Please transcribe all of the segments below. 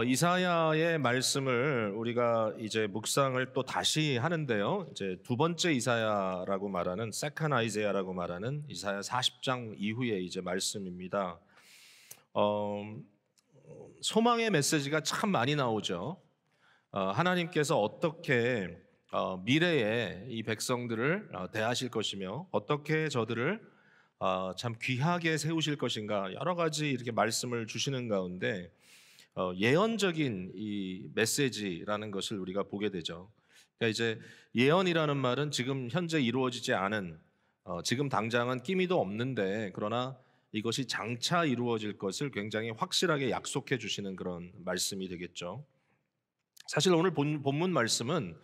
이사야의 말씀을 우리가 이제 묵상을 또 다시 하는데요. 이제 두 번째 이사야라고 말하는 세컨 아이제야라고 말하는 이사야 40장 이후에 이제 말씀입니다. 어, 소망의 메시지가 참 많이 나오죠. 하나님께서 어떻게 미래에 이 백성들을 대하실 것이며 어떻게 저들을 참 귀하게 세우실 것인가 여러 가지 이렇게 말씀을 주시는 가운데 예언적인 이 메시지라는 것을 우리가 보게 되죠. 그러니까 이제 예언이라는 말은 지금 현재 이루어지지 않은 지금 당장은 끼미도 없는데 그러나 이것이 장차 이루어질 것을 굉장히 확실하게 약속해 주시는 그런 말씀이 되겠죠. 사실 오늘 본문 말씀은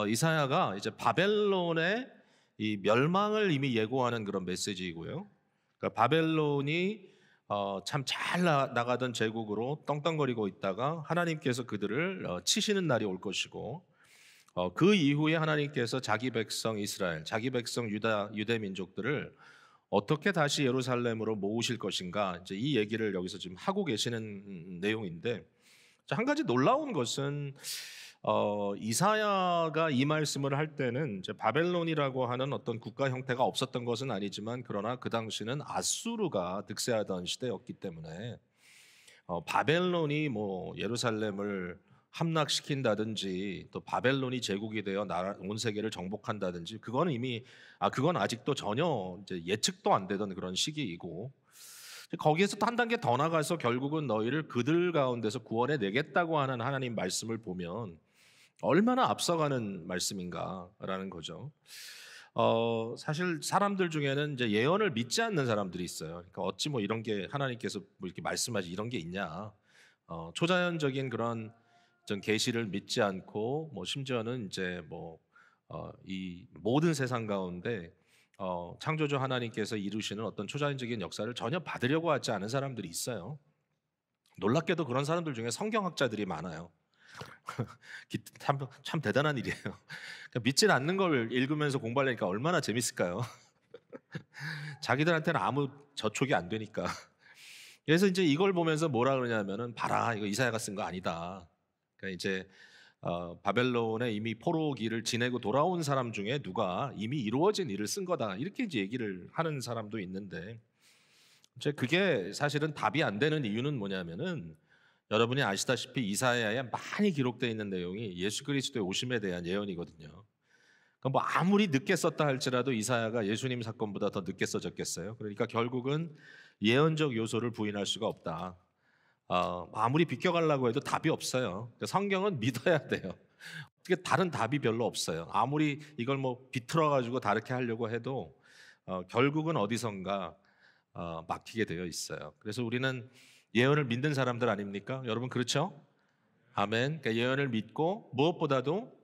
이사야가 이제 바벨론의 이 멸망을 이미 예고하는 그런 메시지이고요. 그러니까 바벨론이 참 잘 나가던 제국으로 떵떵거리고 있다가 하나님께서 그들을 치시는 날이 올 것이고 그 이후에 하나님께서 자기 백성 이스라엘, 자기 백성 유대 민족들을 어떻게 다시 예루살렘으로 모으실 것인가 이제 이 얘기를 여기서 지금 하고 계시는 내용인데 한 가지 놀라운 것은 이사야가 이 말씀을 할 때는 이제 바벨론이라고 하는 어떤 국가 형태가 없었던 것은 아니지만 그러나 그 당시는 아수르가 득세하던 시대였기 때문에 바벨론이 뭐 예루살렘을 함락시킨다든지 또 바벨론이 제국이 되어 온 세계를 정복한다든지 그거는 이미 그건 아직도 전혀 이제 예측도 안 되던 그런 시기이고 거기에서 또 한 단계 더 나가서 결국은 너희를 그들 가운데서 구원해 내겠다고 하는 하나님 말씀을 보면 얼마나 앞서가는 말씀인가라는 거죠. 사실 사람들 중에는 이제 예언을 믿지 않는 사람들이 있어요. 그러니까 어찌 뭐 이런 게 하나님께서 뭐 이렇게 말씀하시 이런 게 있냐? 초자연적인 그런 전 계시를 믿지 않고 뭐 심지어는 이제 뭐 이 모든 세상 가운데 창조주 하나님께서 이루시는 어떤 초자연적인 역사를 전혀 받으려고 하지 않은 사람들이 있어요. 놀랍게도 그런 사람들 중에 성경학자들이 많아요. 참 대단한 일이에요. 그러니까 믿지 않는 걸 읽으면서 공부하려니까 얼마나 재밌을까요? 자기들한테는 아무 저촉이 안 되니까. 그래서 이제 이걸 보면서 뭐라 그러냐면은 봐라 이거 이사야가 쓴 거 아니다. 그러니까 이제 바벨론에 이미 포로기를 지내고 돌아온 사람 중에 누가 이미 이루어진 일을 쓴 거다 이렇게 이제 얘기를 하는 사람도 있는데 이제 그게 사실은 답이 안 되는 이유는 뭐냐면은 여러분이 아시다시피 이사야에 많이 기록되어 있는 내용이 예수 그리스도의 오심에 대한 예언이거든요. 그러니까 뭐 아무리 늦게 썼다 할지라도 이사야가 예수님 사건보다 더 늦게 써졌겠어요. 그러니까 결국은 예언적 요소를 부인할 수가 없다. 아무리 비껴가려고 해도 답이 없어요. 그러니까 성경은 믿어야 돼요. 어떻게 다른 답이 별로 없어요. 아무리 이걸 뭐 비틀어 가지고 다르게 하려고 해도 결국은 어디선가 막히게 되어 있어요. 그래서 우리는 예언을 믿는 사람들 아닙니까? 여러분 그렇죠? 아멘. 그러니까 예언을 믿고 무엇보다도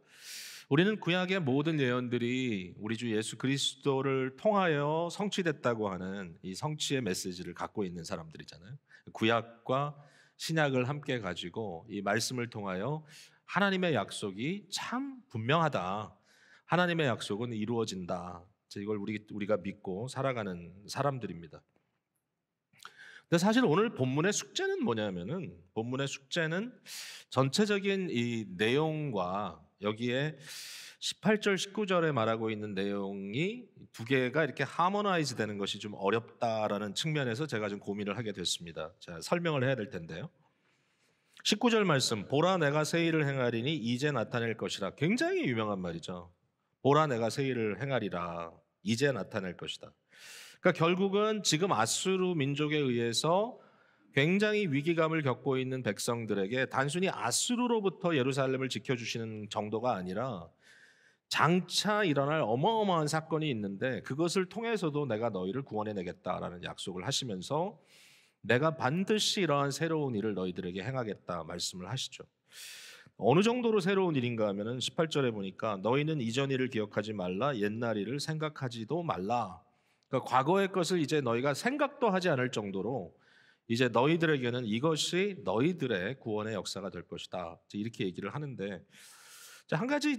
우리는 구약의 모든 예언들이 우리 주 예수 그리스도를 통하여 성취됐다고 하는 이 성취의 메시지를 갖고 있는 사람들이잖아요. 구약과 신약을 함께 가지고 이 말씀을 통하여 하나님의 약속이 참 분명하다. 하나님의 약속은 이루어진다. 이걸 우리가 믿고 살아가는 사람들입니다. 근데 사실 오늘 본문의 숙제는 뭐냐면은 본문의 숙제는 전체적인 이 내용과 여기에 18절 19절에 말하고 있는 내용이 두 개가 이렇게 하모나이즈 되는 것이 좀 어렵다라는 측면에서 제가 좀 고민을 하게 됐습니다. 자, 설명을 해야 될 텐데요. 19절 말씀 보라 내가 새 일을 행하리니 이제 나타낼 것이라 굉장히 유명한 말이죠. 보라 내가 새 일을 행하리라 이제 나타낼 것이다. 그러니까 결국은 지금 아수르 민족에 의해서 굉장히 위기감을 겪고 있는 백성들에게 단순히 아수르로부터 예루살렘을 지켜주시는 정도가 아니라 장차 일어날 어마어마한 사건이 있는데 그것을 통해서도 내가 너희를 구원해내겠다라는 약속을 하시면서 내가 반드시 이러한 새로운 일을 너희들에게 행하겠다 말씀을 하시죠. 어느 정도로 새로운 일인가 하면은 18절에 보니까 너희는 이전 일을 기억하지 말라 옛날 일을 생각하지도 말라. 그러니까 과거의 것을 이제 너희가 생각도 하지 않을 정도로 이제 너희들에게는 이것이 너희들의 구원의 역사가 될 것이다. 이렇게 얘기를 하는데 한 가지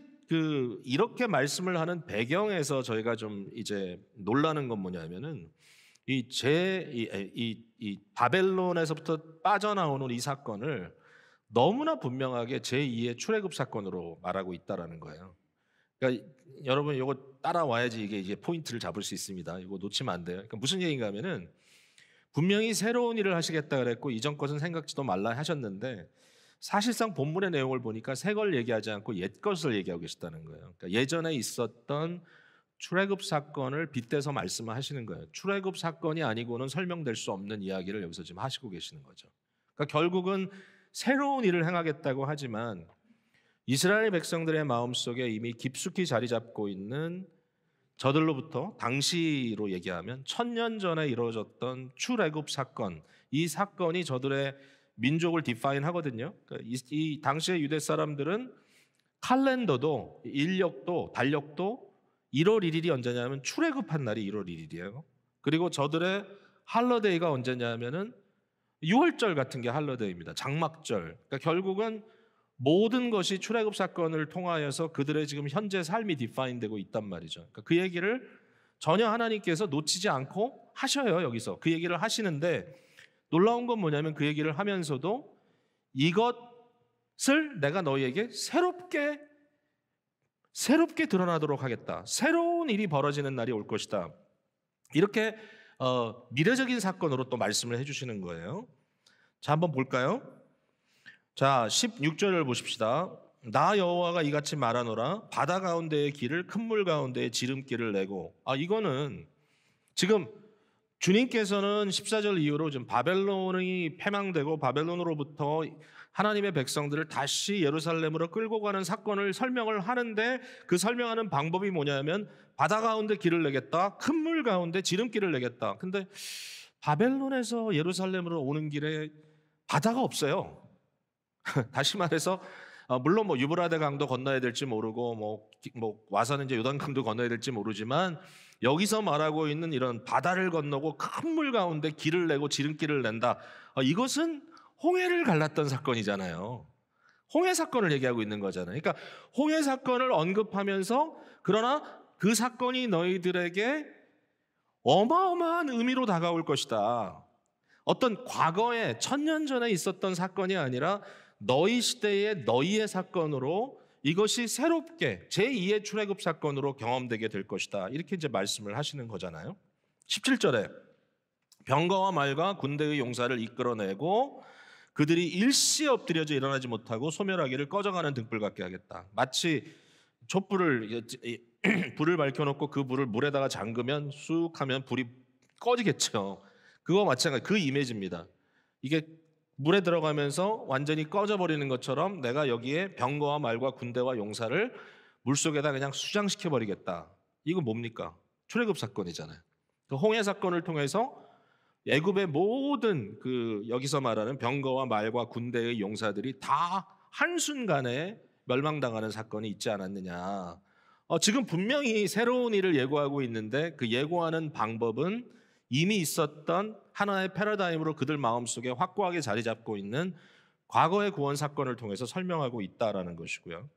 이렇게 말씀을 하는 배경에서 저희가 좀 이제 놀라는 건 뭐냐면은 이 바벨론에서부터 빠져나오는 이 사건을 너무나 분명하게 제2의 출애굽 사건으로 말하고 있다라는 거예요. 그러니까 여러분 이거 따라와야지 이게 이제 포인트를 잡을 수 있습니다. 이거 놓치면 안 돼요. 그러니까 무슨 얘기인가 하면은 분명히 새로운 일을 하시겠다 그랬고 이전 것은 생각지도 말라 하셨는데 사실상 본문의 내용을 보니까 새 걸 얘기하지 않고 옛 것을 얘기하고 계시다는 거예요. 그러니까 예전에 있었던 출애굽 사건을 빗대서 말씀을 하시는 거예요. 출애굽 사건이 아니고는 설명될 수 없는 이야기를 여기서 지금 하시고 계시는 거죠. 그러니까 결국은 새로운 일을 행하겠다고 하지만 이스라엘 백성들의 마음속에 이미 깊숙이 자리 잡고 있는 저들로부터 당시로 얘기하면 1000년 전에 이루어졌던 출애굽 사건, 이 사건이 저들의 민족을 디파인 하거든요. 그러니까 이 당시의 유대 사람들은 칼렌더도 인력도 달력도 1월 1일이 언제냐면 출애굽한 날이 1월 1일이에요. 그리고 저들의 할러데이가 언제냐면은 6월절 같은 게 할러데이입니다. 장막절. 그러니까 결국은 모든 것이 출애굽 사건을 통하여서 그들의 지금 현재 삶이 디파인되고 있단 말이죠. 그러니까 그 얘기를 전혀 하나님께서 놓치지 않고 하셔요. 여기서 그 얘기를 하시는데 놀라운 건 뭐냐면 그 얘기를 하면서도 이것을 내가 너희에게 새롭게 드러나도록 하겠다. 새로운 일이 벌어지는 날이 올 것이다. 이렇게 미래적인 사건으로 또 말씀을 해주시는 거예요. 자, 한번 볼까요? 자, 16절을 보십시다. 나 여호와가 이같이 말하노라. 바다 가운데의 길을 큰 물 가운데에 지름길을 내고. 이거는 지금 주님께서는 14절 이후로 지금 바벨론이 패망되고 바벨론으로부터 하나님의 백성들을 다시 예루살렘으로 끌고 가는 사건을 설명을 하는데 그 설명하는 방법이 뭐냐면 바다 가운데 길을 내겠다. 큰 물 가운데 지름길을 내겠다. 근데 바벨론에서 예루살렘으로 오는 길에 바다가 없어요. 다시 말해서 물론 뭐 유브라데 강도 건너야 될지 모르고 뭐 와서는 이제 요단강도 건너야 될지 모르지만 여기서 말하고 있는 이런 바다를 건너고 큰 물 가운데 길을 내고 지름길을 낸다. 이것은 홍해를 갈랐던 사건이잖아요. 홍해 사건을 얘기하고 있는 거잖아요. 그러니까 홍해 사건을 언급하면서 그러나 그 사건이 너희들에게 어마어마한 의미로 다가올 것이다. 어떤 과거에 1000년 전에 있었던 사건이 아니라 너희 시대의 너희의 사건으로 이것이 새롭게 제2의 출애굽 사건으로 경험되게 될 것이다. 이렇게 이제 말씀을 하시는 거잖아요. 17절에 병거와 말과 군대의 용사를 이끌어내고 그들이 일시 엎드려져 일어나지 못하고 소멸하기를 꺼져가는 등불 같게 하겠다. 마치 촛불을 불을 밝혀놓고 그 불을 물에다가 잠그면 쑥 하면 불이 꺼지겠죠. 그거 마찬가지 그 이미지입니다. 이게 물에 들어가면서 완전히 꺼져버리는 것처럼 내가 여기에 병거와 말과 군대와 용사를 물속에다 그냥 수장시켜버리겠다. 이거 뭡니까? 출애굽 사건이잖아요. 그 홍해 사건을 통해서 애굽의 모든 그 여기서 말하는 병거와 말과 군대의 용사들이 다 한순간에 멸망당하는 사건이 있지 않았느냐. 지금 분명히 새로운 일을 예고하고 있는데 그 예고하는 방법은 이미 있었던 하나의 패러다임으로 그들 마음속에 확고하게 자리 잡고 있는 과거의 구원 사건을 통해서 설명하고 있다라는 것이고요.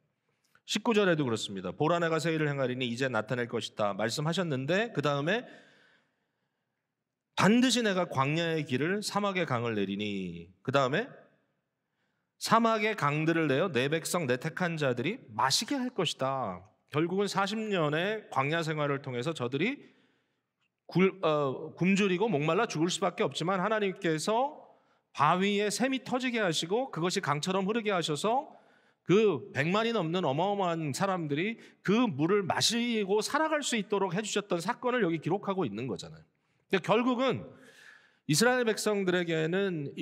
19절에도 그렇습니다. 보라 내가 새 일을 행하리니 이제 나타낼 것이다 말씀하셨는데 그 다음에 반드시 내가 광야의 길을 사막의 강을 내리니 그 다음에 사막의 강들을 내어 내 백성 내 택한 자들이 마시게 할 것이다. 결국은 40년의 광야 생활을 통해서 저들이 굶주리고 목말라 죽을 수밖에 없지만 하나님께서 바위에 샘이 터지게 하시고 그것이 강처럼 흐르게 하셔서 그 100만이 넘는 어마어마한 사람들이 그 물을 마시고 살아갈 수 있도록 해주셨던 사건을 여기 기록하고 있는 거잖아요. 그러니까 결국은 이스라엘 백성들에게는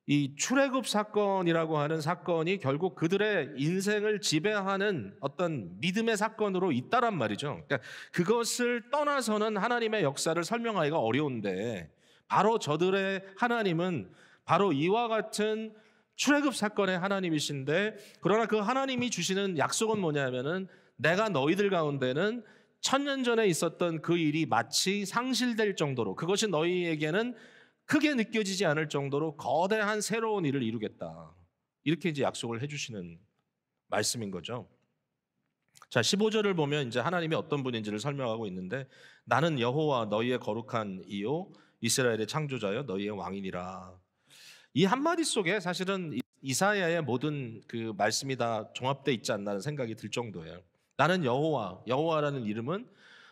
이 출애굽 사건이라고 하는 사건이 결국 그들의 인생을 지배하는 어떤 믿음의 사건으로 있다란 말이죠. 그러니까 그것을 떠나서는 하나님의 역사를 설명하기가 어려운데 바로 저들의 하나님은 바로 이와 같은 출애굽 사건의 하나님이신데 그러나 그 하나님이 주시는 약속은 뭐냐면은 내가 너희들 가운데는 1000년 전에 있었던 그 일이 마치 상실될 정도로 그것이 너희에게는 크게 느껴지지 않을 정도로 거대한 새로운 일을 이루겠다. 이렇게 이제 약속을 해주시는 말씀인 거죠. 자, 15절을 보면 이제 하나님이 어떤 분인지를 설명하고 있는데 나는 여호와 너희의 거룩한 이요 이스라엘의 창조자여 너희의 왕이니라. 이 한마디 속에 사실은 이사야의 모든 그 말씀이 다 종합되어 있지 않나는 생각이 들 정도예요. 나는 여호와라는 이름은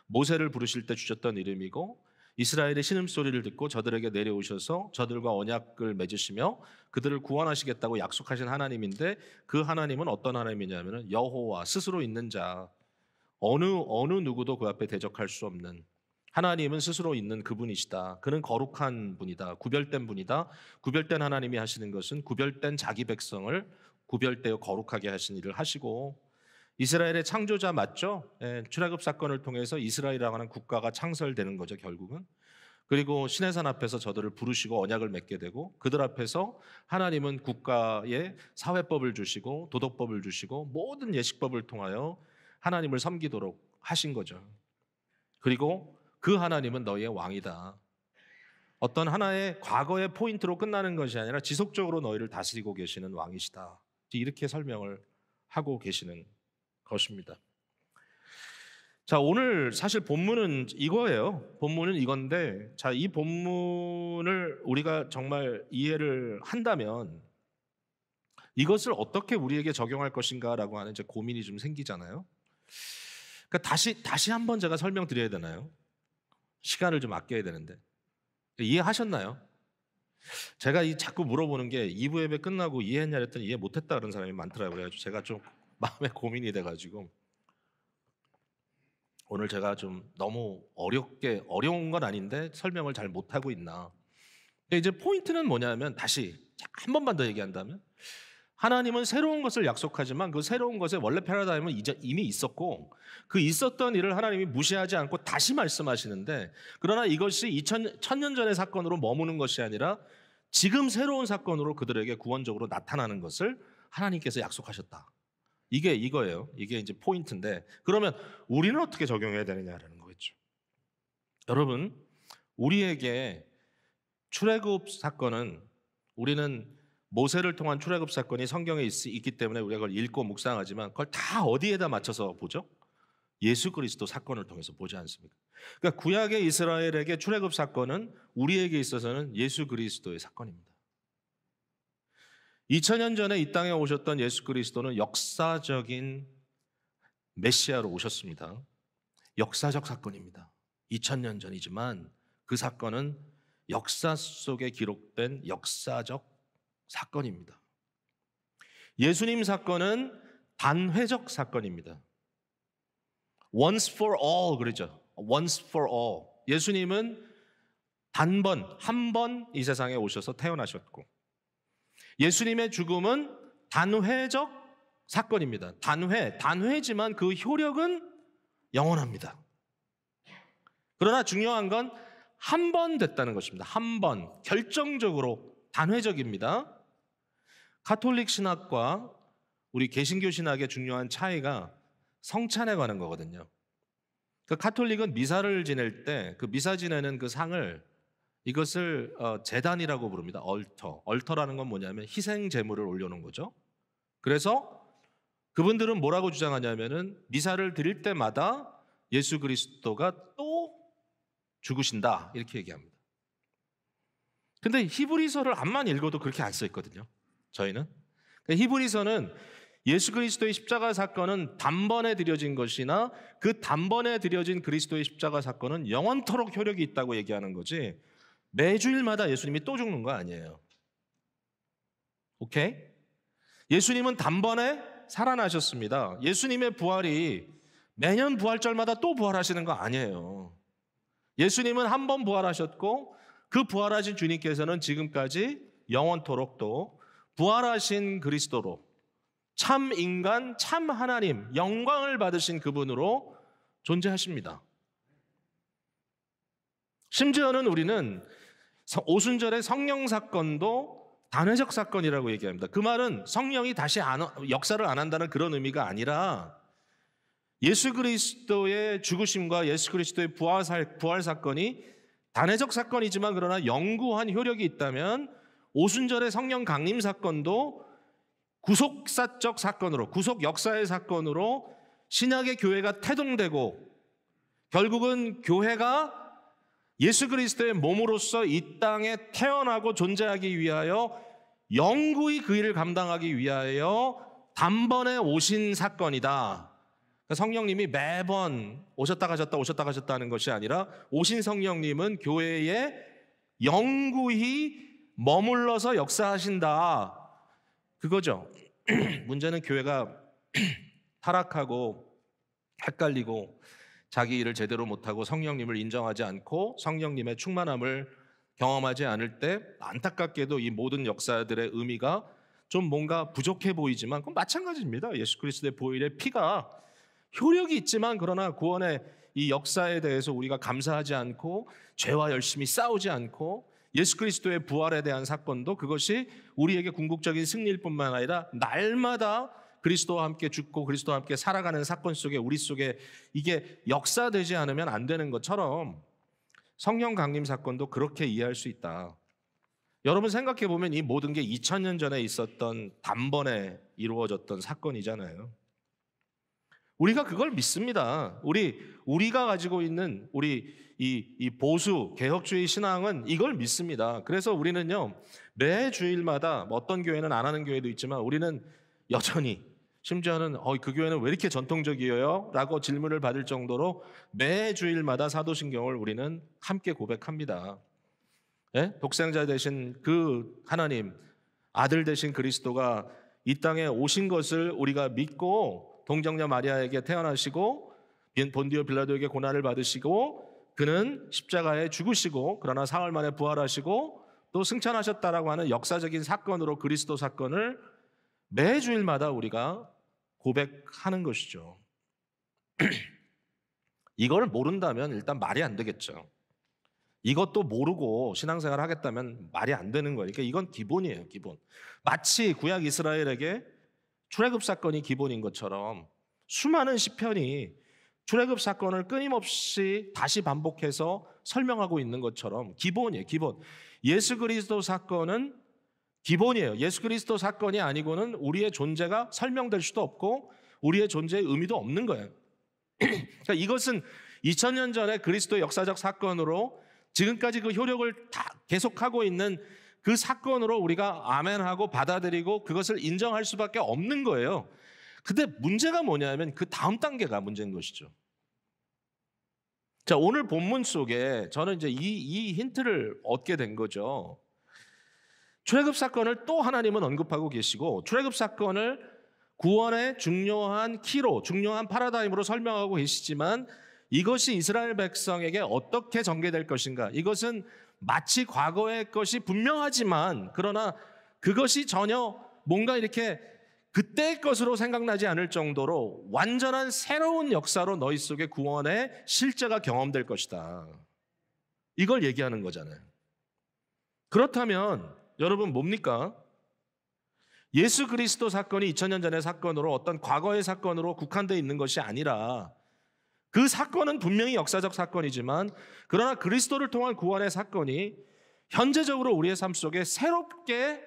모세를 부르실 때 주셨던 이름이고 이스라엘의 신음소리를 듣고 저들에게 내려오셔서 저들과 언약을 맺으시며 그들을 구원하시겠다고 약속하신 하나님인데 그 하나님은 어떤 하나님이냐면 여호와 스스로 있는 자 어느 누구도 그 앞에 대적할 수 없는 하나님은 스스로 있는 그분이시다. 그는 거룩한 분이다. 구별된 분이다. 구별된 하나님이 하시는 것은 구별된 자기 백성을 구별되어 거룩하게 하신 일을 하시고 이스라엘의 창조자 맞죠? 예, 출애굽 사건을 통해서 이스라엘이라고 하는 국가가 창설되는 거죠, 결국은. 그리고 시내산 앞에서 저들을 부르시고 언약을 맺게 되고 그들 앞에서 하나님은 국가에 사회법을 주시고 도덕법을 주시고 모든 예식법을 통하여 하나님을 섬기도록 하신 거죠. 그리고 그 하나님은 너희의 왕이다. 어떤 하나의 과거의 포인트로 끝나는 것이 아니라 지속적으로 너희를 다스리고 계시는 왕이시다. 이렇게 설명을 하고 계시는 것입니다. 자, 오늘 사실 본문은 이거예요. 본문은 이건데, 자, 이 본문을 우리가 정말 이해를 한다면 이것을 어떻게 우리에게 적용할 것인가라고 하는 이제 고민이 좀 생기잖아요. 그러니까 다시 한번 제가 설명드려야 되나요? 시간을 좀 아껴야 되는데 이해하셨나요? 제가 자꾸 물어보는 게 2부 예배 끝나고 이해했냐 그랬더니 이해 못했다 그런 사람이 많더라고요. 그래가지고 제가 좀 마음에 고민이 돼가지고 오늘 제가 좀 너무 어려운 건 아닌데 설명을 잘 못하고 있나. 근데 이제 포인트는 뭐냐면 다시 한 번만 더 얘기한다면 하나님은 새로운 것을 약속하지만 그 새로운 것의 원래 패러다임은 이미 있었고 그 있었던 일을 하나님이 무시하지 않고 다시 말씀하시는데 그러나 이것이 1000년 전의 사건으로 머무는 것이 아니라 지금 새로운 사건으로 그들에게 구원적으로 나타나는 것을 하나님께서 약속하셨다. 이게 이거예요. 이게 이제 포인트인데 그러면 우리는 어떻게 적용해야 되느냐라는 거겠죠. 여러분, 우리에게 출애굽 사건은 우리는 모세를 통한 출애굽 사건이 성경에 있기 때문에 우리가 그걸 읽고 묵상하지만 그걸 다 어디에다 맞춰서 보죠? 예수 그리스도 사건을 통해서 보지 않습니까? 그러니까 구약의 이스라엘에게 출애굽 사건은 우리에게 있어서는 예수 그리스도의 사건입니다. 2000년 전에 이 땅에 오셨던 예수 그리스도는 역사적인 메시아로 오셨습니다. 역사적 사건입니다. 2000년 전이지만 그 사건은 역사 속에 기록된 역사적 사건입니다. 예수님 사건은 단회적 사건입니다. Once for all 그러죠. Once for all. 예수님은 한 번 이 세상에 오셔서 태어나셨고 예수님의 죽음은 단회적 사건입니다. 단회지만 그 효력은 영원합니다. 그러나 중요한 건 한 번 됐다는 것입니다. 한 번, 결정적으로 단회적입니다. 가톨릭 신학과 우리 개신교 신학의 중요한 차이가 성찬에 관한 거거든요. 그 가톨릭은 미사를 지낼 때 그 미사 지내는 그 상을 이것을 제단이라고 부릅니다. 얼터라는 건 뭐냐면 희생 제물을 올려놓은 거죠. 그래서 그분들은 뭐라고 주장하냐면은 미사를 드릴 때마다 예수 그리스도가 또 죽으신다 이렇게 얘기합니다. 근데 히브리서를 암만 읽어도 그렇게 안 써 있거든요. 저희는 히브리서는 예수 그리스도의 십자가 사건은 단번에 드려진 것이나 그 단번에 드려진 그리스도의 십자가 사건은 영원토록 효력이 있다고 얘기하는 거지 매주일마다 예수님이 또 죽는 거 아니에요. 오케이? 예수님은 단번에 살아나셨습니다. 예수님의 부활이 매년 부활절마다 또 부활하시는 거 아니에요. 예수님은 한 번 부활하셨고 그 부활하신 주님께서는 지금까지 영원토록 또 부활하신 그리스도로 참 인간, 참 하나님, 영광을 받으신 그분으로 존재하십니다. 심지어는 우리는 오순절의 성령 사건도 단회적 사건이라고 얘기합니다. 그 말은 성령이 다시 역사를 안 한다는 그런 의미가 아니라 예수 그리스도의 죽으심과 예수 그리스도의 부활 사건이 단회적 사건이지만 그러나 영구한 효력이 있다면 오순절의 성령 강림 사건도 구속사적 사건으로 구속 역사의 사건으로 신약의 교회가 태동되고 결국은 교회가 예수 그리스도의 몸으로서 이 땅에 태어나고 존재하기 위하여 영구히 그 일을 감당하기 위하여 단번에 오신 사건이다. 그러니까 성령님이 매번 오셨다 가셨다 오셨다 가셨다 하는 것이 아니라 오신 성령님은 교회에 영구히 머물러서 역사하신다. 그거죠. 문제는 교회가 타락하고 헷갈리고 자기 일을 제대로 못하고 성령님을 인정하지 않고 성령님의 충만함을 경험하지 않을 때 안타깝게도 이 모든 역사들의 의미가 좀 뭔가 부족해 보이지만 그건 마찬가지입니다. 예수 그리스도의 보혈의 피가 효력이 있지만 그러나 구원의 이 역사에 대해서 우리가 감사하지 않고 죄와 열심히 싸우지 않고 예수 그리스도의 부활에 대한 사건도 그것이 우리에게 궁극적인 승리일 뿐만 아니라 날마다 그리스도와 함께 죽고 그리스도와 함께 살아가는 사건 속에 우리 속에 이게 역사되지 않으면 안 되는 것처럼 성령 강림 사건도 그렇게 이해할 수 있다. 여러분 생각해 보면 이 모든 게 2000년 전에 있었던 단번에 이루어졌던 사건이잖아요. 우리가 그걸 믿습니다. 우리가 가지고 있는 우리 이 보수 개혁주의 신앙은 이걸 믿습니다. 그래서 우리는요 매 주일마다 어떤 교회는 안 하는 교회도 있지만 우리는 여전히 심지어는 그 교회는 왜 이렇게 전통적이에요? 라고 질문을 받을 정도로 매 주일마다 사도신경을 우리는 함께 고백합니다. 예? 독생자 되신 그 하나님, 아들 되신 그리스도가 이 땅에 오신 것을 우리가 믿고 동정녀 마리아에게 태어나시고 본디오 빌라도에게 고난을 받으시고 그는 십자가에 죽으시고 그러나 사흘 만에 부활하시고 또 승천하셨다라고 하는 역사적인 사건으로 그리스도 사건을 매 주일마다 우리가 고백하는 것이죠. 이걸 모른다면 일단 말이 안 되겠죠. 이것도 모르고 신앙생활 하겠다면 말이 안 되는 거니까 이건 기본이에요, 기본. 마치 구약 이스라엘에게 출애굽 사건이 기본인 것처럼 수많은 시편이 출애굽 사건을 끊임없이 다시 반복해서 설명하고 있는 것처럼 기본이에요, 기본. 예수 그리스도 사건은 기본이에요. 예수 그리스도 사건이 아니고는 우리의 존재가 설명될 수도 없고 우리의 존재의 의미도 없는 거예요. 그러니까 이것은 2000년 전에 그리스도의 역사적 사건으로 지금까지 그 효력을 다 계속하고 있는 그 사건으로 우리가 아멘하고 받아들이고 그것을 인정할 수밖에 없는 거예요. 근데 문제가 뭐냐면 그 다음 단계가 문제인 것이죠. 자, 오늘 본문 속에 저는 이제 이 힌트를 얻게 된 거죠. 출애굽 사건을 또 하나님은 언급하고 계시고 출애굽 사건을 구원의 중요한 키로, 중요한 파라다임으로 설명하고 계시지만 이것이 이스라엘 백성에게 어떻게 전개될 것인가? 이것은 마치 과거의 것이 분명하지만 그러나 그것이 전혀 뭔가 이렇게 그때의 것으로 생각나지 않을 정도로 완전한 새로운 역사로 너희 속에 구원의 실제가 경험될 것이다. 이걸 얘기하는 거잖아요. 그렇다면 여러분 뭡니까? 예수 그리스도 사건이 2000년 전의 사건으로 어떤 과거의 사건으로 국한되어 있는 것이 아니라 그 사건은 분명히 역사적 사건이지만 그러나 그리스도를 통한 구원의 사건이 현재적으로 우리의 삶 속에 새롭게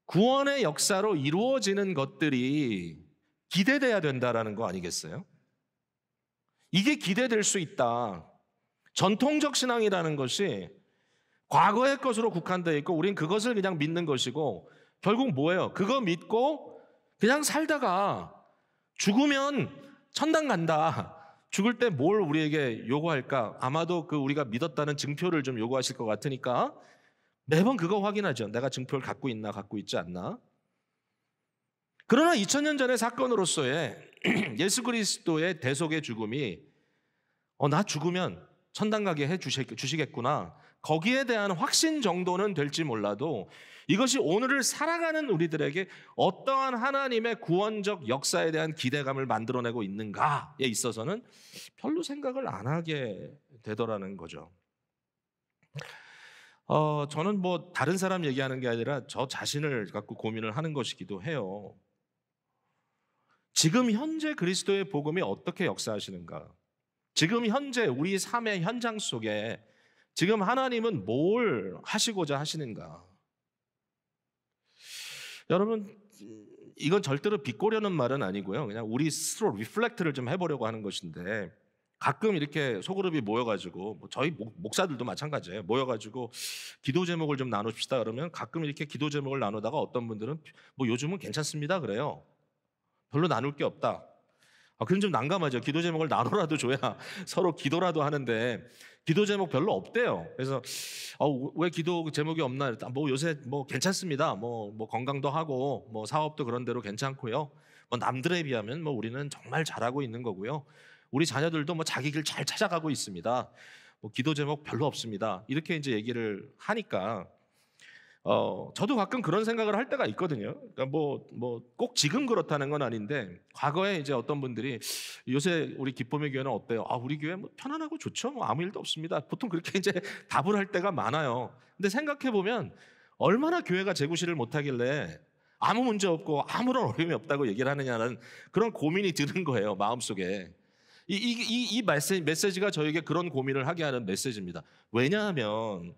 구원의 역사로 이루어지는 것들이 기대돼야 된다라는 거 아니겠어요? 이게 기대될 수 있다. 전통적 신앙이라는 것이 과거의 것으로 국한되어 있고 우린 그것을 그냥 믿는 것이고 결국 뭐예요? 그거 믿고 그냥 살다가 죽으면 천당 간다. 죽을 때 뭘 우리에게 요구할까? 아마도 그 우리가 믿었다는 증표를 좀 요구하실 것 같으니까 매번 그거 확인하죠. 내가 증표를 갖고 있나 갖고 있지 않나. 그러나 2000년 전의 사건으로서의 예수 그리스도의 대속의 죽음이 나 죽으면 천당 가게 해 주시겠구나. 거기에 대한 확신 정도는 될지 몰라도 이것이 오늘을 살아가는 우리들에게 어떠한 하나님의 구원적 역사에 대한 기대감을 만들어내고 있는가에 있어서는 별로 생각을 안 하게 되더라는 거죠. 저는 뭐 다른 사람 얘기하는 게 아니라 저 자신을 갖고 고민을 하는 것이기도 해요. 지금 현재 그리스도의 복음이 어떻게 역사하시는가? 지금 현재 우리 삶의 현장 속에 지금 하나님은 뭘 하시고자 하시는가? 여러분 이건 절대로 비꼬려는 말은 아니고요. 그냥 우리 스스로 리플렉트를 좀 해보려고 하는 것인데 가끔 이렇게 소그룹이 모여가지고 뭐 저희 목사들도 마찬가지예요. 모여가지고 기도 제목을 좀 나눕시다 그러면 가끔 이렇게 기도 제목을 나누다가 어떤 분들은 뭐 요즘은 괜찮습니다 그래요. 별로 나눌 게 없다. 그럼 좀 난감하죠. 기도 제목을 나눠라도 줘야 서로 기도라도 하는데 기도 제목 별로 없대요. 그래서 왜 기도 제목이 없나 했더니 뭐 요새 뭐 괜찮습니다. 뭐 건강도 하고 뭐 사업도 그런 대로 괜찮고요. 뭐 남들에 비하면 뭐 우리는 정말 잘하고 있는 거고요. 우리 자녀들도 뭐 자기 길 잘 찾아가고 있습니다. 뭐 기도 제목 별로 없습니다. 이렇게 이제 얘기를 하니까 저도 가끔 그런 생각을 할 때가 있거든요. 그러니까 뭐 꼭 지금 그렇다는 건 아닌데 과거에 이제 어떤 분들이 요새 우리 기쁨의 교회는 어때요? 우리 교회 뭐 편안하고 좋죠. 뭐 아무 일도 없습니다. 보통 그렇게 이제 답을 할 때가 많아요. 근데 생각해 보면 얼마나 교회가 재구실을 못하길래 아무 문제 없고 아무런 어려움이 없다고 얘기를 하느냐는 그런 고민이 드는 거예요. 마음속에. 이 메시지가 저에게 그런 고민을 하게 하는 메시지입니다. 왜냐하면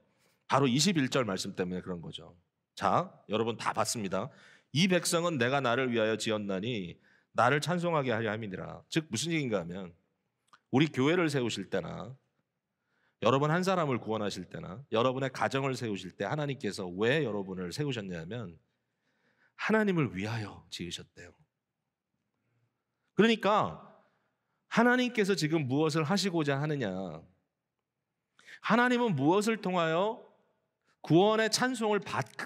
바로 21절 말씀 때문에 그런 거죠. 자, 여러분 다 봤습니다. 이 백성은 내가 나를 위하여 지었나니 나를 찬송하게 하려 함이니라. 즉 무슨 얘기인가 하면 우리 교회를 세우실 때나 여러분 한 사람을 구원하실 때나 여러분의 가정을 세우실 때 하나님께서 왜 여러분을 세우셨냐면 하나님을 위하여 지으셨대요. 그러니까 하나님께서 지금 무엇을 하시고자 하느냐, 하나님은 무엇을 통하여 구원의 찬송을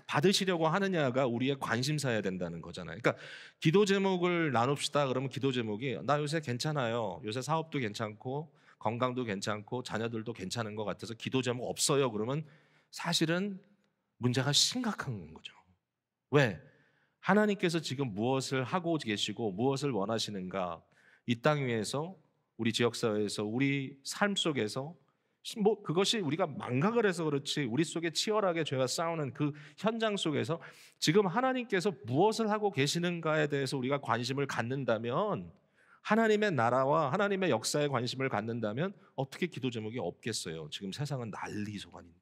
받으시려고 하느냐가 우리의 관심사여야 된다는 거잖아요. 그러니까 기도 제목을 나눕시다 그러면 기도 제목이 나 요새 괜찮아요. 요새 사업도 괜찮고 건강도 괜찮고 자녀들도 괜찮은 것 같아서 기도 제목 없어요. 그러면 사실은 문제가 심각한 거죠. 왜? 하나님께서 지금 무엇을 하고 계시고 무엇을 원하시는가, 이 땅 위에서 우리 지역사회에서 우리 삶 속에서 뭐 그것이 우리가 망각을 해서 그렇지 우리 속에 치열하게 죄와 싸우는 그 현장 속에서 지금 하나님께서 무엇을 하고 계시는가에 대해서 우리가 관심을 갖는다면, 하나님의 나라와 하나님의 역사에 관심을 갖는다면 어떻게 기도 제목이 없겠어요? 지금 세상은 난리소관인데.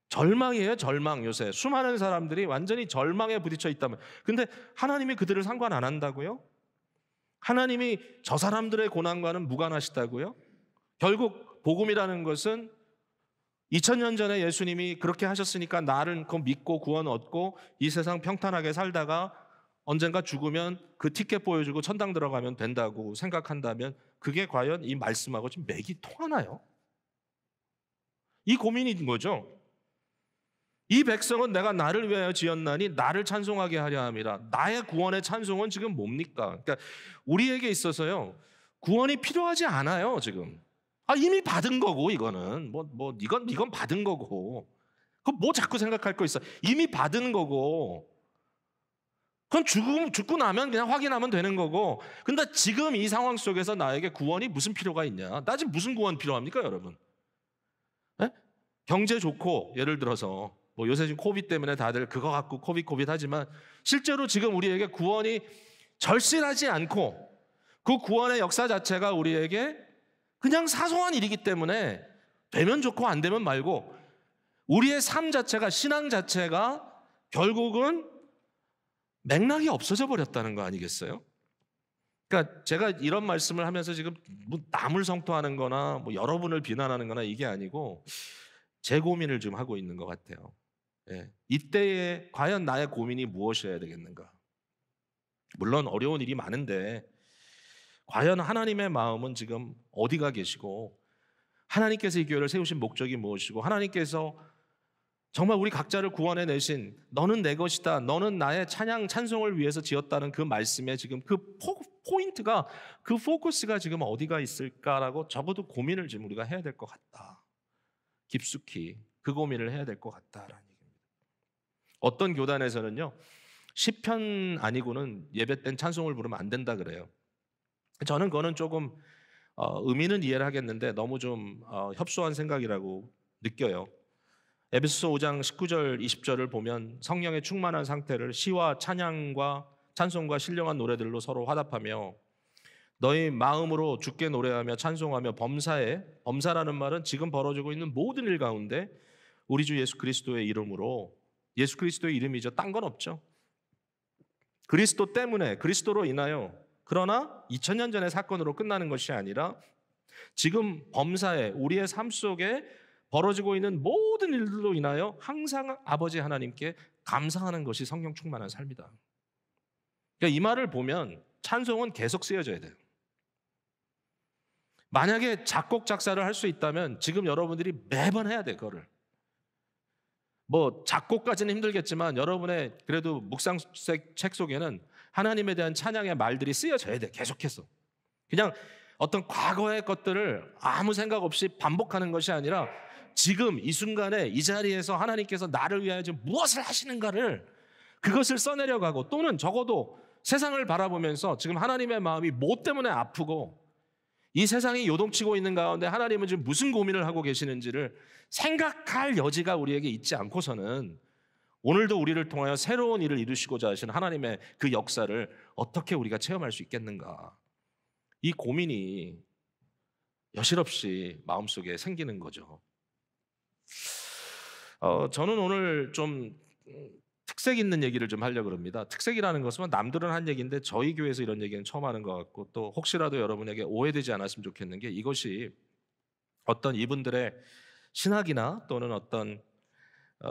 절망이에요, 절망. 요새 수많은 사람들이 완전히 절망에 부딪혀 있다면, 근데 하나님이 그들을 상관 안 한다고요? 하나님이 저 사람들의 고난과는 무관하시다고요? 결국 복음이라는 것은 2000년 전에 예수님이 그렇게 하셨으니까 나를 그거 믿고 구원 얻고 이 세상 평탄하게 살다가 언젠가 죽으면 그 티켓 보여주고 천당 들어가면 된다고 생각한다면 그게 과연 이 말씀하고 좀 맥이 통하나요? 이 고민인 거죠. 이 백성은 내가 나를 위하여 지었나니 나를 찬송하게 하려 함이라. 나의 구원의 찬송은 지금 뭡니까? 그러니까 우리에게 있어서요, 구원이 필요하지 않아요. 지금 이미 받은 거고, 이거는 이건 받은 거고, 그 뭐 자꾸 생각할 거 있어? 이미 받은 거고, 그건 죽고 나면 그냥 확인하면 되는 거고. 근데 지금 이 상황 속에서 나에게 구원이 무슨 필요가 있냐? 나 지금 무슨 구원 필요합니까, 여러분? 네? 경제 좋고, 예를 들어서 뭐 요새 지금 코비드 때문에 다들 그거 갖고 코비드 하지만 실제로 지금 우리에게 구원이 절실하지 않고 그 구원의 역사 자체가 우리에게 그냥 사소한 일이기 때문에 되면 좋고 안 되면 말고 우리의 삶 자체가, 신앙 자체가 결국은 맥락이 없어져 버렸다는 거 아니겠어요? 그러니까 제가 이런 말씀을 하면서 지금 뭐 남을 성토하는 거나 뭐 여러분을 비난하는 거나 이게 아니고 제 고민을 좀 하고 있는 것 같아요. 예. 이때에 과연 나의 고민이 무엇이어야 되겠는가? 물론 어려운 일이 많은데 과연 하나님의 마음은 지금 어디가 계시고 하나님께서 이 교회를 세우신 목적이 무엇이고 하나님께서 정말 우리 각자를 구원해 내신 너는 내 것이다, 너는 나의 찬양 찬송을 위해서 지었다는 그 말씀에 지금 그 포인트가, 그 포커스가 지금 어디가 있을까라고 적어도 고민을 지금 우리가 해야 될 것 같다. 깊숙이 그 고민을 해야 될 것 같다라는 얘기입니다. 어떤 교단에서는요, 시편 아니고는 예배 땐 찬송을 부르면 안 된다 그래요. 저는 그거는 조금 의미는 이해를 하겠는데 너무 좀 협소한 생각이라고 느껴요. 에베소서 5장 19절 20절을 보면 성령의 충만한 상태를 시와 찬양과 찬송과 신령한 노래들로 서로 화답하며 너희 마음으로 주께 노래하며 찬송하며 범사라는 말은 지금 벌어지고 있는 모든 일 가운데 우리 주 예수 그리스도의 이름으로, 예수 그리스도의 이름이죠. 딴 건 없죠. 그리스도 때문에, 그리스도로 인하여 그러나 2000년 전의 사건으로 끝나는 것이 아니라 지금 범사에 우리의 삶 속에 벌어지고 있는 모든 일들로 인하여 항상 아버지 하나님께 감사하는 것이 성령 충만한 삶이다. 그러니까 이 말을 보면 찬송은 계속 쓰여져야 돼요. 만약에 작곡 작사를 할 수 있다면 지금 여러분들이 매번 해야 돼, 그거를. 뭐 작곡까지는 힘들겠지만 여러분의 그래도 묵상 책 속에는 하나님에 대한 찬양의 말들이 쓰여져야 돼, 계속해서. 그냥 어떤 과거의 것들을 아무 생각 없이 반복하는 것이 아니라 지금 이 순간에 이 자리에서 하나님께서 나를 위하여 지금 무엇을 하시는가를 그것을 써내려가고, 또는 적어도 세상을 바라보면서 지금 하나님의 마음이 뭐 때문에 아프고 이 세상이 요동치고 있는 가운데 하나님은 지금 무슨 고민을 하고 계시는지를 생각할 여지가 우리에게 있지 않고서는 오늘도 우리를 통하여 새로운 일을 이루시고자 하시는 하나님의 그 역사를 어떻게 우리가 체험할 수 있겠는가. 이 고민이 여실없이 마음속에 생기는 거죠. 저는 오늘 좀 특색 있는 얘기를 좀 하려고 합니다. 특색이라는 것은 남들은 한 얘기인데 저희 교회에서 이런 얘기는 처음 하는 것 같고, 또 혹시라도 여러분에게 오해되지 않았으면 좋겠는 게, 이것이 어떤 이분들의 신학이나 또는 어떤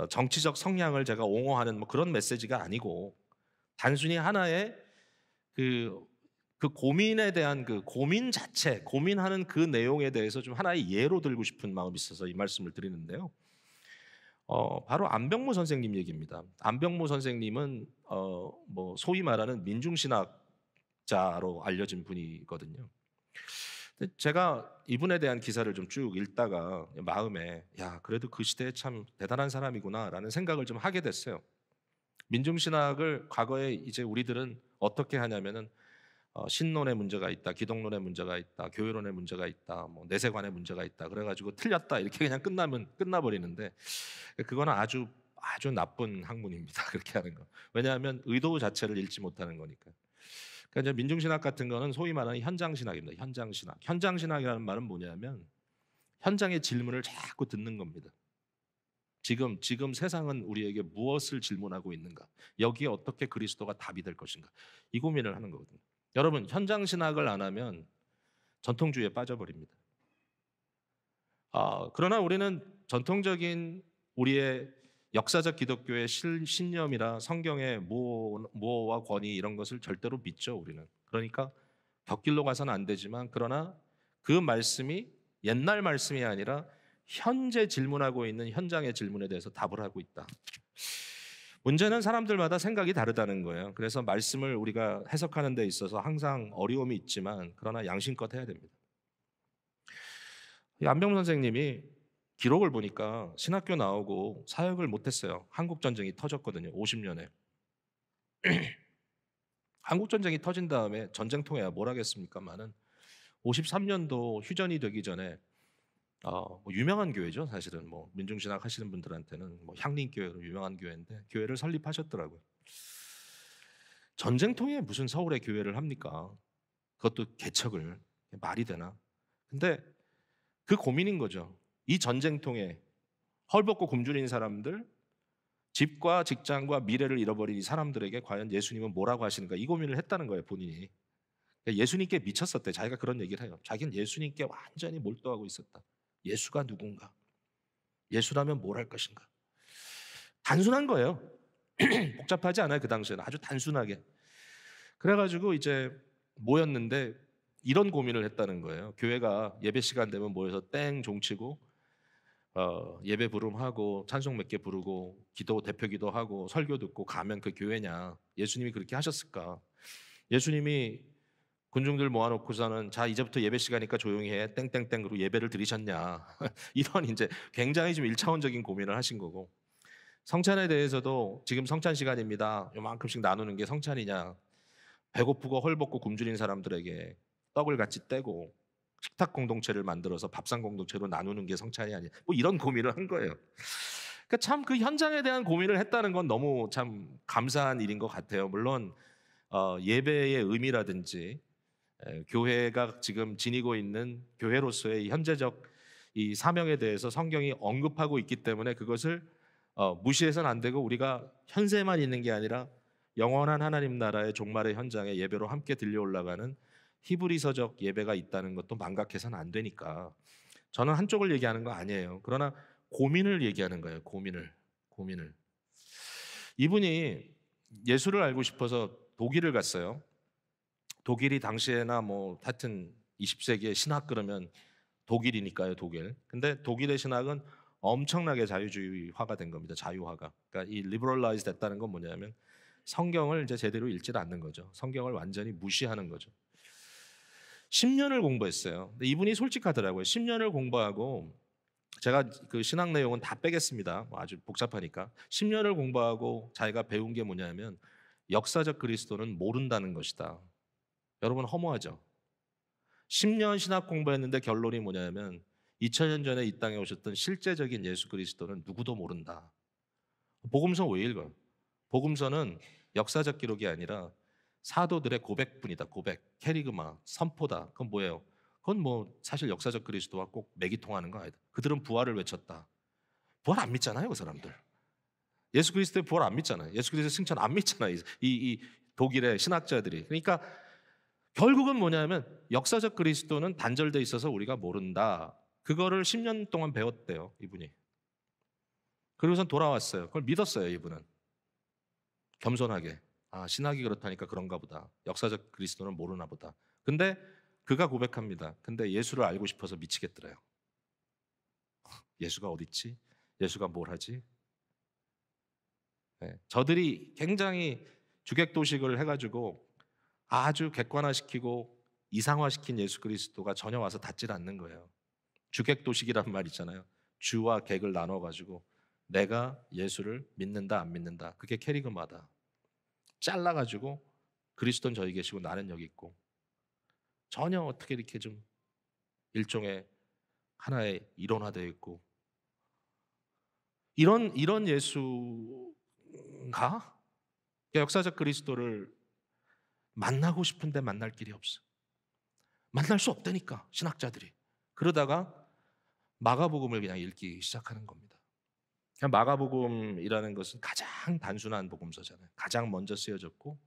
정치적 성향을 제가 옹호하는 뭐 그런 메시지가 아니고, 단순히 하나의 그 고민에 대한 그 고민 자체, 고민하는 그 내용에 대해서 좀 하나의 예로 들고 싶은 마음이 있어서 이 말씀을 드리는데요. 바로 안병무 선생님 얘기입니다. 안병무 선생님은 뭐 소위 말하는 민중신학자로 알려진 분이거든요. 근데 제가 이분에 대한 기사를 좀 쭉 읽다가 마음에, 야, 그래도 그 시대에 참 대단한 사람이구나라는 생각을 좀 하게 됐어요. 민중신학을 과거에 이제 우리들은 어떻게 하냐면은 신론의 문제가 있다, 기독론의 문제가 있다, 교회론의 문제가 있다, 뭐 내세관의 문제가 있다, 그래가지고 틀렸다 이렇게 그냥 끝나버리는데, 그거는 아주 나쁜 학문입니다. 그렇게 하는 거. 왜냐하면 의도 자체를 읽지 못하는 거니까. 그러니까 이제 민중신학 같은 거는 소위 말하는 현장신학입니다. 현장신학. 현장신학이라는 말은 뭐냐면 현장의 질문을 자꾸 듣는 겁니다. 지금 세상은 우리에게 무엇을 질문하고 있는가? 여기에 어떻게 그리스도가 답이 될 것인가? 이 고민을 하는 거거든요. 여러분, 현장신학을 안 하면 전통주의에 빠져버립니다. 그러나 우리는 전통적인 우리의 역사적 기독교의 신념이라 성경의 모호와 권위 이런 것을 절대로 믿죠, 우리는. 그러니까 벽길로 가서는 안 되지만, 그러나 그 말씀이 옛날 말씀이 아니라 현재 질문하고 있는 현장의 질문에 대해서 답을 하고 있다. 문제는 사람들마다 생각이 다르다는 거예요. 그래서 말씀을 우리가 해석하는 데 있어서 항상 어려움이 있지만, 그러나 양심껏 해야 됩니다. 안병무 선생님이 기록을 보니까 신학교 나오고 사역을 못했어요. 한국전쟁이 터졌거든요. 50년에. 한국전쟁이 터진 다음에 전쟁통에야 뭘 하겠습니까만은 53년도 휴전이 되기 전에 뭐 유명한 교회죠. 사실은 뭐 민중신학 하시는 분들한테는 뭐 향림교회로 유명한 교회인데 교회를 설립하셨더라고요. 전쟁통에 무슨 서울에 교회를 합니까? 그것도 개척을. 말이 되나? 근데 그 고민인 거죠. 이 전쟁통에 헐벗고 굶주린 사람들, 집과 직장과 미래를 잃어버린 이 사람들에게 과연 예수님은 뭐라고 하시는가, 이 고민을 했다는 거예요, 본인이. 예수님께 미쳤었대. 자기가 그런 얘기를 해요. 자기는 예수님께 완전히 몰두하고 있었다. 예수가 누군가? 예수라면 뭘 할 것인가? 단순한 거예요. 복잡하지 않아요. 그 당시에는 아주 단순하게. 그래가지고 이제 모였는데 이런 고민을 했다는 거예요. 교회가 예배 시간 되면 모여서 땡 종치고 예배 부름하고 찬송 몇 개 부르고 기도 대표 기도하고 설교 듣고 가면 그 교회냐? 예수님이 그렇게 하셨을까? 예수님이 군중들 모아놓고서는 자 이제부터 예배 시간이니까 조용히 해 땡땡땡으로 예배를 드리셨냐? 이런 이제 굉장히 좀 일차원적인 고민을 하신 거고, 성찬에 대해서도 지금 성찬 시간입니다. 요만큼씩 나누는 게 성찬이냐? 배고프고 헐벗고 굶주린 사람들에게 떡을 같이 떼고 식탁 공동체를 만들어서 밥상 공동체로 나누는 게 성찬이 아니야. 뭐 이런 고민을 한 거예요. 그러니까 참 그 현장에 대한 고민을 했다는 건 너무 참 감사한 일인 것 같아요. 물론 예배의 의미라든지 교회가 지금 지니고 있는 교회로서의 현재적 이 사명에 대해서 성경이 언급하고 있기 때문에 그것을 무시해서는 안 되고, 우리가 현세만 있는 게 아니라 영원한 하나님 나라의 종말의 현장에 예배로 함께 들려 올라가는 히브리서적 예배가 있다는 것도 망각해서는 안 되니까 저는 한쪽을 얘기하는 거 아니에요. 그러나 고민을 얘기하는 거예요. 고민을. 이분이 예수를 알고 싶어서 독일을 갔어요. 독일이 당시에나 뭐 하여튼 20세기에 신학 그러면 독일이니까요, 독일. 근데 독일의 신학은 엄청나게 자유주의화가 된 겁니다. 자유화가. 그러니까 이 리버럴라이즈 됐다는 건 뭐냐면 성경을 이제 제대로 읽지를 않는 거죠. 성경을 완전히 무시하는 거죠. 10년을 공부했어요. 근데 이분이 솔직하더라고요. 10년을 공부하고 제가 그 신학 내용은 다 빼겠습니다. 뭐 아주 복잡하니까. 10년을 공부하고 자기가 배운 게 뭐냐면 역사적 그리스도는 모른다는 것이다. 여러분 허무하죠? 10년 신학 공부했는데 결론이 뭐냐면 2000년 전에 이 땅에 오셨던 실제적인 예수 그리스도는 누구도 모른다. 복음서 왜 읽어요? 복음서는 역사적 기록이 아니라 사도들의 고백뿐이다. 고백, 캐리그마, 선포다. 그건 뭐예요? 그건 뭐 사실 역사적 그리스도와 꼭 맥이 통하는 거 아니다. 그들은 부활을 외쳤다. 부활 안 믿잖아요, 그 사람들. 예수 그리스도의 부활 안 믿잖아요. 예수 그리스도의 승천 안 믿잖아요. 이 독일의 신학자들이. 그러니까 결국은 뭐냐면 역사적 그리스도는 단절돼 있어서 우리가 모른다. 그거를 10년 동안 배웠대요, 이분이. 그리고선 돌아왔어요. 그걸 믿었어요, 이분은. 겸손하게. 아, 신학이 그렇다니까 그런가 보다. 역사적 그리스도는 모르나 보다. 근데 그가 고백합니다. 근데 예수를 알고 싶어서 미치겠더래요. 예수가 어디 있지? 예수가 뭘 하지? 네. 저들이 굉장히 주객도식을 해가지고 아주 객관화시키고 이상화시킨 예수 그리스도가 전혀 와서 닿질 않는 거예요. 주객도식이란 말 있잖아요. 주와 객을 나눠가지고 내가 예수를 믿는다 안 믿는다. 그게 캐리그마다. 잘라가지고 그리스도는 저기 계시고 나는 여기 있고 전혀 어떻게 이렇게 좀 일종의 하나의 이론화되어 있고 이런 예수가 역사적 그리스도를 만나고 싶은데 만날 길이 없어. 만날 수 없다니까 신학자들이. 그러다가 마가복음을 그냥 읽기 시작하는 겁니다. 마가복음이라는 것은 가장 단순한 복음서잖아요. 가장 먼저 쓰여졌고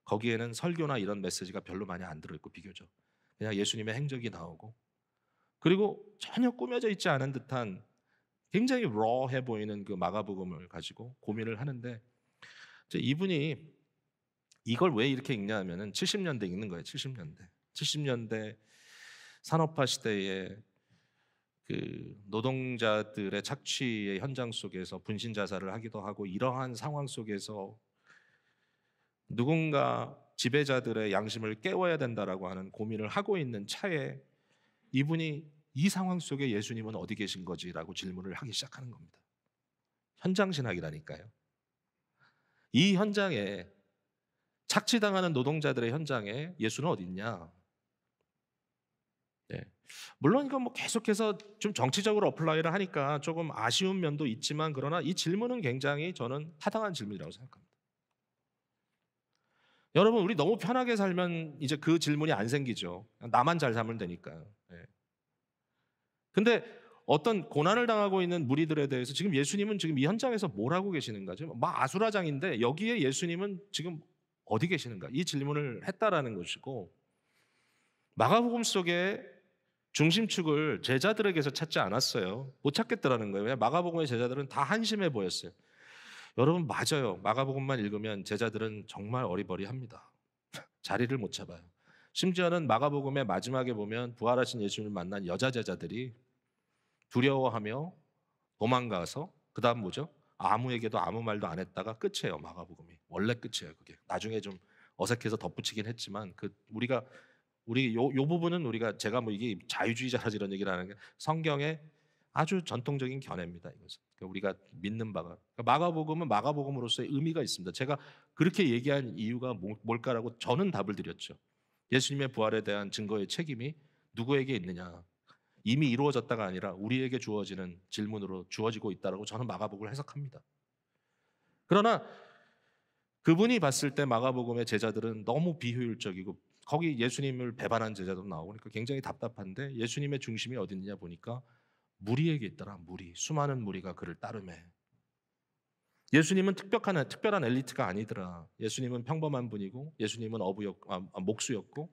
거기에는 설교나 이런 메시지가 별로 많이 안 들어있고 비교적 그냥 예수님의 행적이 나오고 그리고 전혀 꾸며져 있지 않은 듯한 굉장히 raw해 보이는 그 마가복음을 가지고 고민을 하는데 이제 이분이 이걸 왜 이렇게 읽냐 하면은 70년대 읽는 거예요. 70년대 산업화 시대에 그 노동자들의 착취의 현장 속에서 분신 자살을 하기도 하고 이러한 상황 속에서 누군가 지배자들의 양심을 깨워야 된다라고 하는 고민을 하고 있는 차에 이분이 이 상황 속에 예수님은 어디 계신 거지라고 질문을 하기 시작하는 겁니다. 현장 신학이라니까요. 이 현장에 착취당하는 노동자들의 현장에 예수는 어디 있냐? 네. 물론 이건 뭐 계속해서 좀 정치적으로 어플라이를 하니까 조금 아쉬운 면도 있지만 그러나 이 질문은 굉장히 저는 타당한 질문이라고 생각합니다. 여러분 우리 너무 편하게 살면 이제 그 질문이 안 생기죠. 나만 잘 살면 되니까요. 네. 근데 어떤 고난을 당하고 있는 무리들에 대해서 지금 예수님은 지금 이 현장에서 뭘 하고 계시는가? 지금 막 아수라장인데 여기에 예수님은 지금 어디 계시는가? 이 질문을 했다라는 것이고 마가복음 속에 중심축을 제자들에게서 찾지 않았어요. 못 찾겠더라는 거예요. 왜? 마가복음의 제자들은 다 한심해 보였어요. 여러분 맞아요. 마가복음만 읽으면 제자들은 정말 어리버리합니다. 자리를 못 잡아요. 심지어는 마가복음의 마지막에 보면 부활하신 예수님을 만난 여자 제자들이 두려워하며 도망가서 그다음 뭐죠? 아무에게도 아무 말도 안 했다가 끝이에요. 마가복음이 원래 끝이에요. 그게 나중에 좀 어색해서 덧붙이긴 했지만 그 우리 요 부분은 우리가 제가 뭐 이게 자유주의자라서 이런 얘기를 하는 게 성경의 아주 전통적인 견해입니다. 이것은 그러니까 우리가 믿는 바가 그러니까 마가복음은 마가복음으로서의 의미가 있습니다. 제가 그렇게 얘기한 이유가 뭘까라고 저는 답을 드렸죠. 예수님의 부활에 대한 증거의 책임이 누구에게 있느냐? 이미 이루어졌다가 아니라 우리에게 주어지는 질문으로 주어지고 있다라고 저는 마가복음을 해석합니다. 그러나 그분이 봤을 때 마가복음의 제자들은 너무 비효율적이고 거기 예수님을 배반한 제자도 나오고 그러니까 굉장히 답답한데 예수님의 중심이 어디 있느냐 보니까 무리에게 있더라. 무리. 수많은 무리가 그를 따르매. 예수님은 특별한 엘리트가 아니더라. 예수님은 평범한 분이고, 예수님은 목수였고,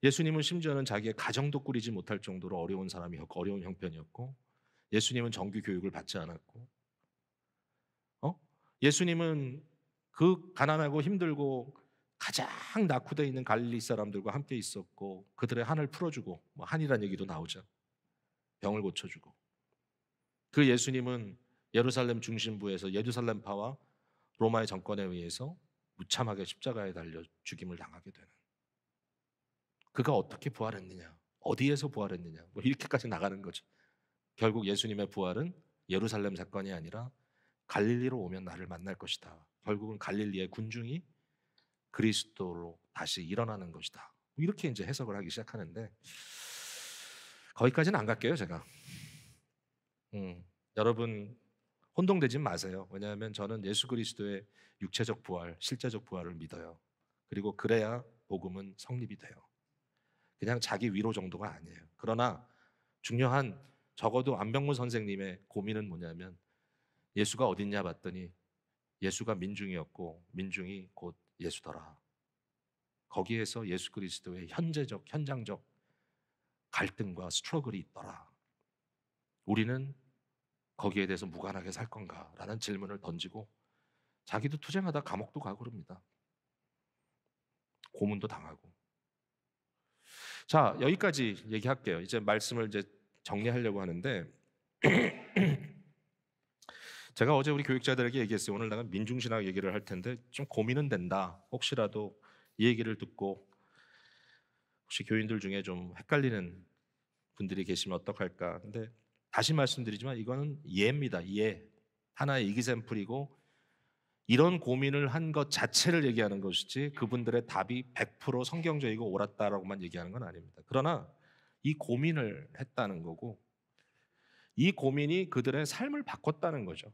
예수님은 심지어는 자기의 가정도 꾸리지 못할 정도로 어려운 사람이었고, 어려운 형편이었고, 예수님은 정규 교육을 받지 않았고, 예수님은 그 가난하고 힘들고 가장 낙후되어 있는 갈릴리 사람들과 함께 있었고, 그들의 한을 풀어주고, 뭐 한이란 얘기도 나오죠. 병을 고쳐주고. 그 예수님은 예루살렘 중심부에서 예루살렘파와 로마의 정권에 의해서 무참하게 십자가에 달려 죽임을 당하게 되는. 그가 어떻게 부활했느냐? 어디에서 부활했느냐? 뭐 이렇게까지 나가는 거죠. 결국 예수님의 부활은 예루살렘 사건이 아니라 갈릴리로 오면 나를 만날 것이다. 결국은 갈릴리의 군중이 그리스도로 다시 일어나는 것이다. 이렇게 이제 해석을 하기 시작하는데, 거기까지는 안 갈게요, 제가. 여러분 혼동되지 마세요. 왜냐하면 저는 예수 그리스도의 육체적 부활, 실제적 부활을 믿어요. 그리고 그래야 복음은 성립이 돼요. 그냥 자기 위로 정도가 아니에요. 그러나 중요한, 적어도 안병무 선생님의 고민은 뭐냐면, 예수가 어딨냐 봤더니 예수가 민중이었고 민중이 곧 예수더라. 거기에서 예수 그리스도의 현재적, 현장적 갈등과 스트러글이 있더라. 우리는 거기에 대해서 무관하게 살 건가? 라는 질문을 던지고 자기도 투쟁하다 감옥도 가고 그럽니다. 고문도 당하고. 자, 여기까지 얘기할게요. 이제 말씀을 이제 정리하려고 하는데, 제가 어제 우리 교육자들에게 얘기했어요. 오늘 내가 민중신학 얘기를 할 텐데 좀 고민은 된다. 혹시라도 이 얘기를 듣고 혹시 교인들 중에 좀 헷갈리는 분들이 계시면 어떡할까. 근데 다시 말씀드리지만 이거는 예입니다. 예. 하나의 이기샘플이고, 이런 고민을 한 것 자체를 얘기하는 것이지 그분들의 답이 100% 성경적이고 옳았다라고만 얘기하는 건 아닙니다. 그러나 이 고민을 했다는 거고, 이 고민이 그들의 삶을 바꿨다는 거죠.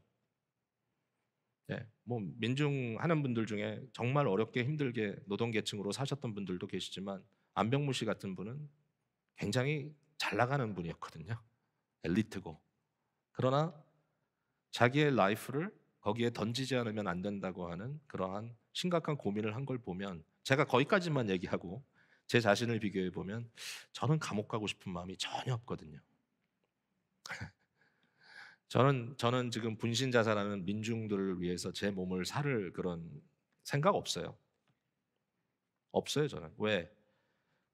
예, 뭐 민중하는 분들 중에 정말 어렵게 힘들게 노동계층으로 사셨던 분들도 계시지만, 안병무 씨 같은 분은 굉장히 잘 나가는 분이었거든요. 엘리트고. 그러나 자기의 라이프를 거기에 던지지 않으면 안 된다고 하는 그러한 심각한 고민을 한 걸 보면, 제가 거기까지만 얘기하고 제 자신을 비교해 보면 저는 감옥 가고 싶은 마음이 전혀 없거든요. 저는 지금 분신자사라는 민중들을 위해서 제 몸을 살 그런 생각 없어요. 없어요, 저는. 왜?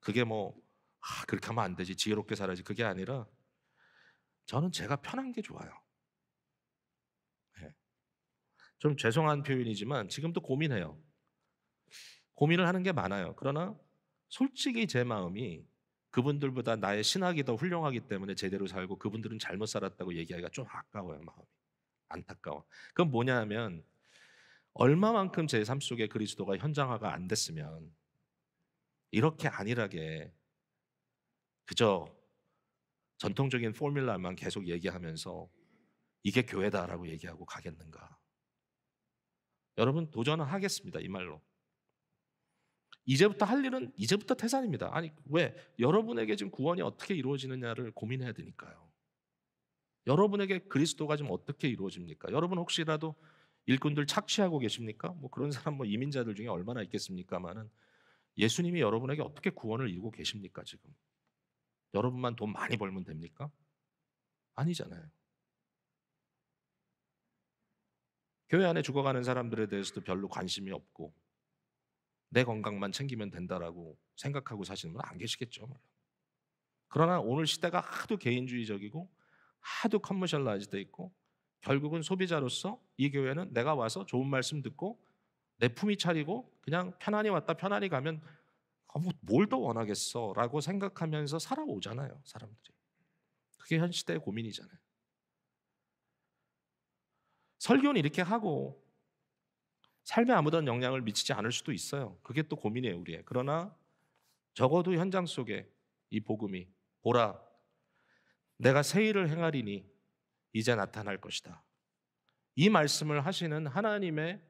그게 뭐 그렇게 하면 안 되지, 지혜롭게 살아야지, 그게 아니라 저는 제가 편한 게 좋아요. 네. 좀 죄송한 표현이지만 지금도 고민해요. 고민을 하는 게 많아요. 그러나 솔직히 제 마음이 그분들보다 나의 신학이 더 훌륭하기 때문에 제대로 살고 그분들은 잘못 살았다고 얘기하기가 좀 아까워요, 마음이. 안타까워. 그건 뭐냐 하면, 얼마만큼 제 삶 속에 그리스도가 현장화가 안 됐으면 이렇게 안일하게 그저 전통적인 포뮬라만 계속 얘기하면서 이게 교회다라고 얘기하고 가겠는가. 여러분, 도전은 하겠습니다, 이 말로. 이제부터 할 일은 이제부터 태산입니다. 아니, 왜? 여러분에게 지금 구원이 어떻게 이루어지느냐를 고민해야 되니까요. 여러분에게 그리스도가 지금 어떻게 이루어집니까? 여러분 혹시라도 일꾼들 착취하고 계십니까? 뭐 그런 사람, 뭐 이민자들 중에 얼마나 있겠습니까마는, 예수님이 여러분에게 어떻게 구원을 이루고 계십니까 지금? 여러분만 돈 많이 벌면 됩니까? 아니잖아요. 교회 안에 죽어가는 사람들에 대해서도 별로 관심이 없고 내 건강만 챙기면 된다라고 생각하고 사시는 분 안 계시겠죠. 그러나 오늘 시대가 하도 개인주의적이고 하도 커머셜라이즈돼 있고, 결국은 소비자로서 이 교회는 내가 와서 좋은 말씀 듣고 내 품위 차리고 그냥 편안히 왔다 편안히 가면 뭘 더 원하겠어라고 생각하면서 살아오잖아요, 사람들이. 그게 현 시대의 고민이잖아요. 설교는 이렇게 하고 삶에 아무런 영향을 미치지 않을 수도 있어요. 그게 또 고민이에요, 우리의. 그러나 적어도 현장 속에 이 복음이, 보라, 내가 새 일을 행하리니 이제 나타날 것이다. 이 말씀을 하시는 하나님의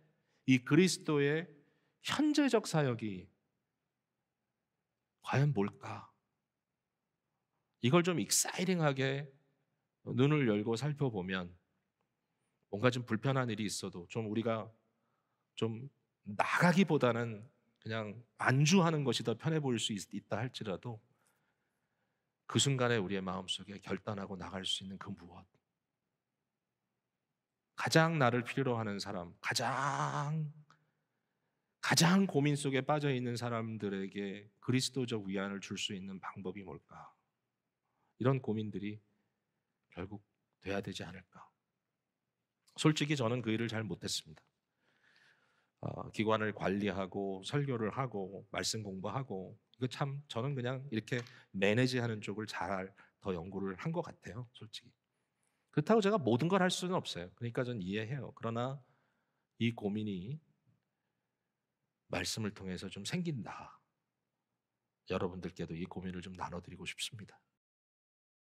이 그리스도의 현재적 사역이 과연 뭘까? 이걸 좀 익사이팅하게 눈을 열고 살펴보면 뭔가 좀 불편한 일이 있어도 좀 우리가 좀 나가기보다는 그냥 안주하는 것이 더 편해 보일 수 있다 할지라도 그 순간에 우리의 마음속에 결단하고 나갈 수 있는 그 무엇, 가장 나를 필요로 하는 사람, 가장 고민 속에 빠져 있는 사람들에게 그리스도적 위안을 줄 수 있는 방법이 뭘까? 이런 고민들이 결국 돼야 되지 않을까? 솔직히 저는 그 일을 잘 못했습니다. 기관을 관리하고 설교를 하고 말씀 공부하고 이거 참 저는 그냥 이렇게 매니지하는 쪽을 잘 더 연구를 한 것 같아요, 솔직히. 그렇다고 제가 모든 걸 할 수는 없어요. 그러니까 전 이해해요. 그러나 이 고민이 말씀을 통해서 좀 생긴다. 여러분들께도 이 고민을 좀 나눠드리고 싶습니다.